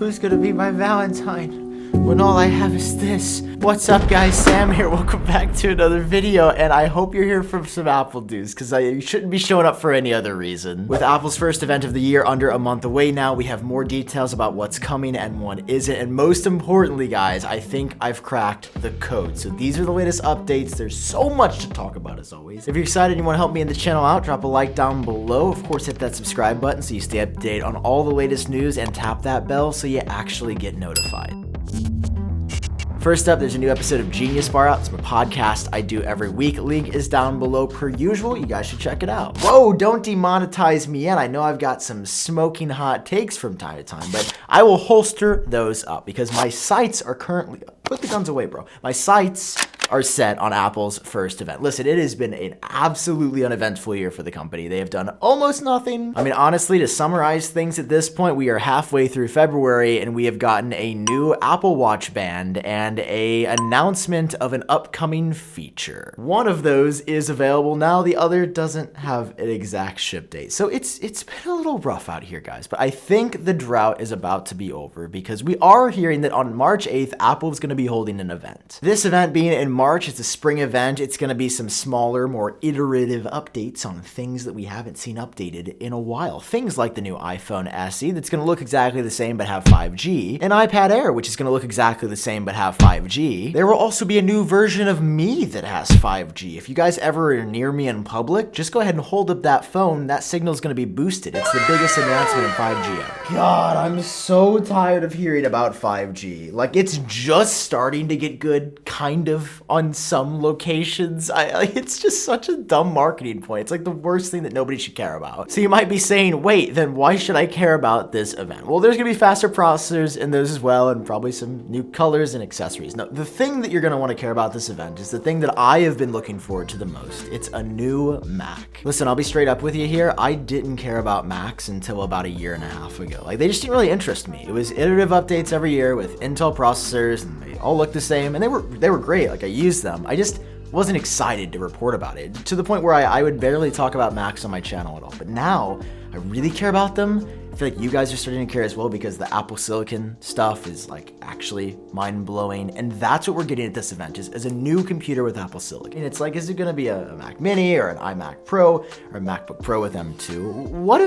Who's gonna be my Valentine when all I have is this? What's up, guys? Sam here. Welcome back to another video, and I hope you're here for some Apple news, because I shouldn't be showing up for any other reason. With Apple's first event of the year under a month away now, we have more details about what's coming and what isn't, and most importantly, guys, I think I've cracked the code. So these are the latest updates. There's so much to talk about, as always. If you're excited and you want to help me in the channel out, drop a like down below. Of course, hit that subscribe button so you stay up to date on all the latest news, and tap that bell so you actually get notified. First up, there's a new episode of Genius Bar Out. It's a podcast I do every week. Link is down below per usual. You guys should check it out. Whoa, don't demonetize me yet. I know I've got some smoking hot takes from time to time, but I will holster those up because my sights are currently... Put the guns away, bro. My sights are set on Apple's first event. Listen, it has been an absolutely uneventful year for the company. They have done almost nothing. I mean, honestly, to summarize things at this point, we are halfway through February and we have gotten a new Apple Watch band and a announcement of an upcoming feature. One of those is available now. The other doesn't have an exact ship date. So it's been a little rough out here, guys, but I think the drought is about to be over because we are hearing that on March 8th, Apple is going to be holding an event. This event being in March, it's a spring event. It's going to be some smaller, more iterative updates on things that we haven't seen updated in a while. Things like the new iPhone SE that's going to look exactly the same but have 5G, an iPad Air which is going to look exactly the same but have 5G. There will also be a new version of Me that has 5G. If you guys ever are near me in public, just go ahead and hold up that phone. That signal is going to be boosted. It's the biggest announcement in 5G ever. God, I'm so tired of hearing about 5G. Like, it's just starting to get good, kind of, on some locations. It's just such a dumb marketing point. It's like the worst thing that nobody should care about. So you might be saying, wait, then why should I care about this event? Well, there's gonna be faster processors in those as well, and probably some new colors and accessories. No, the thing that you're gonna wanna care about this event is the thing that I have been looking forward to the most. It's a new Mac. Listen, I'll be straight up with you here. I didn't care about Macs until about a year and a half ago. Like, they just didn't really interest me. It was iterative updates every year with Intel processors, and they all looked the same, and they were great. Like, I used them. I just wasn't excited to report about it, to the point where I would barely talk about Macs on my channel at all. But now I really care about them. I feel like you guys are starting to care as well because the Apple Silicon stuff is like actually mind-blowing, and that's what we're getting at this event is a new computer with Apple Silicon. And it's like, is it gonna be a Mac Mini or an iMac Pro or a MacBook Pro with M2? What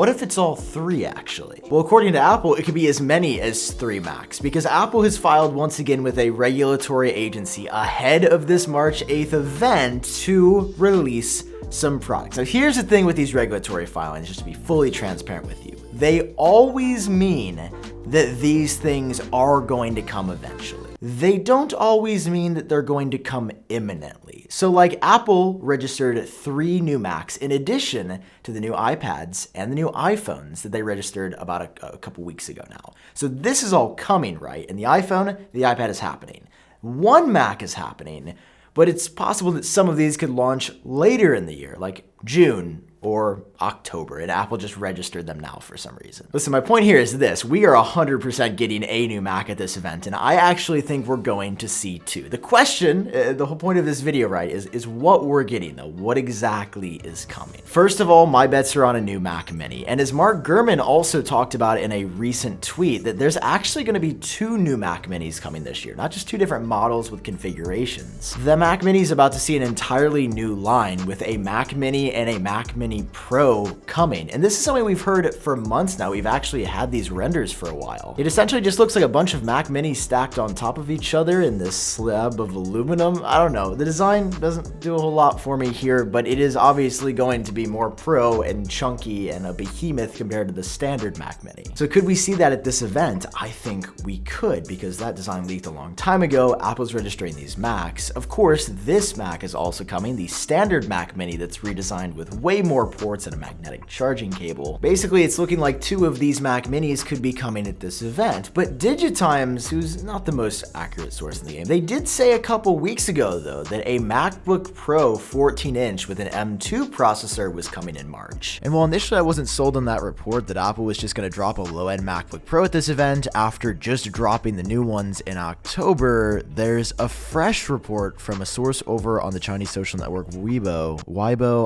if it's all three, actually? Well, according to Apple, it could be as many as 3 Macs, because Apple has filed once again with a regulatory agency ahead of this March 8th event to release some products. Now, here's the thing with these regulatory filings, just to be fully transparent with you. They always mean that these things are going to come eventually. They don't always mean that they're going to come imminently. So like, Apple registered 3 new Macs in addition to the new iPads and the new iPhones that they registered about a couple weeks ago now. So this is all coming, right? And the iPhone, the iPad is happening. 1 Mac is happening, but it's possible that some of these could launch later in the year, like June or October, and Apple just registered them now for some reason. Listen, my point here is this. We are 100% getting a new Mac at this event, and I actually think we're going to see 2. The question, the whole point of this video, right, is what we're getting, though. What exactly is coming? First of all, my bets are on a new Mac Mini, and as Mark Gurman also talked about in a recent tweet, that there's actually gonna be 2 new Mac Minis coming this year, not just 2 different models with configurations. The Mac Mini is about to see an entirely new line with a Mac Mini and a Mac Mini Pro coming. And this is something we've heard for months now. We've actually had these renders for a while. It essentially just looks like a bunch of Mac Minis stacked on top of each other in this slab of aluminum. I don't know. The design doesn't do a whole lot for me here, but it is obviously going to be more pro and chunky and a behemoth compared to the standard Mac Mini. So could we see that at this event? I think we could, because that design leaked a long time ago. Apple's registering these Macs. Of course, this Mac is also coming, the standard Mac Mini that's redesigned with way more ports and a magnetic charging cable. Basically, it's looking like 2 of these Mac Minis could be coming at this event. But Digitimes, who's not the most accurate source in the game, they did say a couple weeks ago, though, that a MacBook Pro 14-inch with an M2 processor was coming in March. And while initially I wasn't sold on that report that Apple was just going to drop a low-end MacBook Pro at this event after just dropping the new ones in October, there's a fresh report from a source over on the Chinese social network Weibo.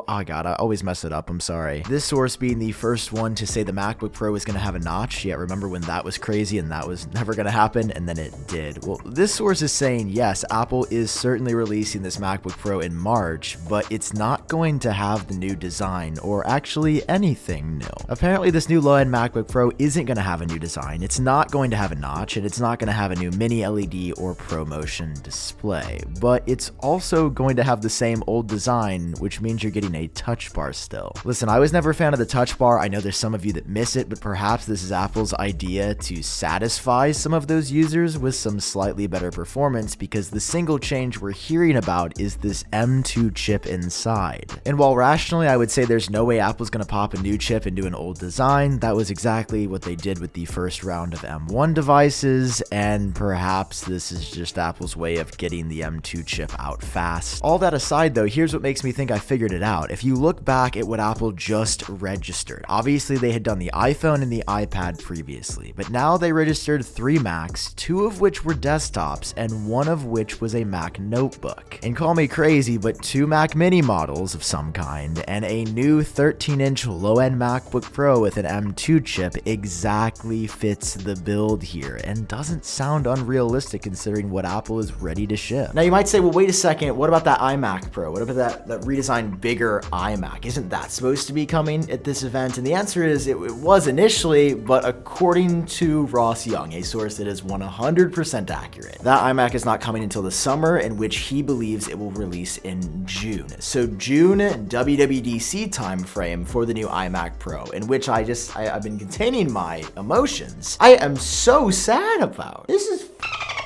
Oh god, I always mess mess it up, I'm sorry. This source being the first one to say the MacBook Pro is going to have a notch. Yeah, remember when that was crazy and that was never going to happen, and then it did. Well, this source is saying, yes, Apple is certainly releasing this MacBook Pro in March, but it's not going to have the new design or actually anything new. Apparently, this new low-end MacBook Pro isn't going to have a new design. It's not going to have a notch, and it's not going to have a new mini LED or ProMotion display, but it's also going to have the same old design, which means you're getting a touch bar still. Listen, I was never a fan of the touch bar. I know there's some of you that miss it, but perhaps this is Apple's idea to satisfy some of those users with some slightly better performance, because the single change we're hearing about is this M2 chip inside. And while rationally I would say there's no way Apple's going to pop a new chip into an old design, that was exactly what they did with the first round of M1 devices, and perhaps this is just Apple's way of getting the M2 chip out fast. All that aside though, here's what makes me think I figured it out. If you look back at what Apple just registered, obviously they had done the iPhone and the iPad previously, but now they registered 3 Macs, 2 of which were desktops and 1 of which was a Mac notebook. And call me crazy, but 2 Mac mini models of some kind and a new 13-inch low-end MacBook Pro with an M2 chip exactly fits the build here and doesn't sound unrealistic considering what Apple is ready to ship. Now you might say, well, wait a second, what about that iMac Pro? What about that redesigned bigger iMac? Isn't that supposed to be coming at this event? And the answer is it was initially, but according to Ross Young, a source that is 100% accurate, that iMac is not coming until the summer, in which he believes it will release in June. So June WWDC timeframe for the new iMac Pro, in which I've been containing my emotions. I am so sad about. This is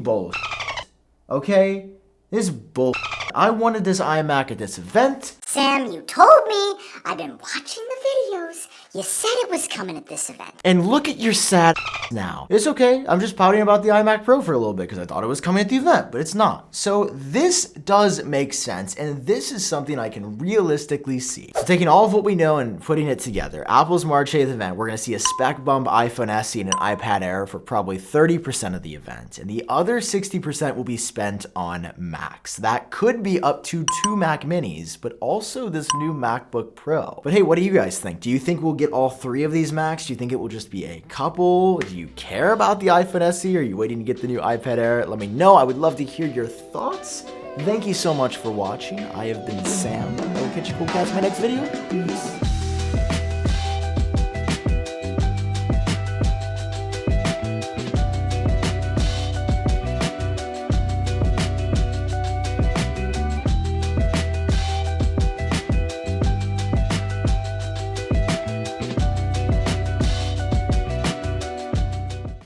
bull. Okay? This is bull. I wanted this iMac at this event. Sam, you told me. I've been watching the videos. You said it was coming at this event. And look at your sad now. It's okay. I'm just pouting about the iMac Pro for a little bit because I thought it was coming at the event, but it's not. So this does make sense, and this is something I can realistically see. So taking all of what we know and putting it together, Apple's March 8th event, we're going to see a spec bump iPhone SE and an iPad Air for probably 30% of the event, and the other 60% will be spent on Macs. That could be up to 2 Mac Minis, but also this new MacBook Pro. But hey, what do you guys think? Do you think we'll get all 3 of these Macs? Do you think it will just be a couple? Do you care about the iPhone SE? Are you waiting to get the new iPad Air? Let me know. I would love to hear your thoughts. Thank you so much for watching. I have been Sam. I will catch you cool cats in my next video. Peace.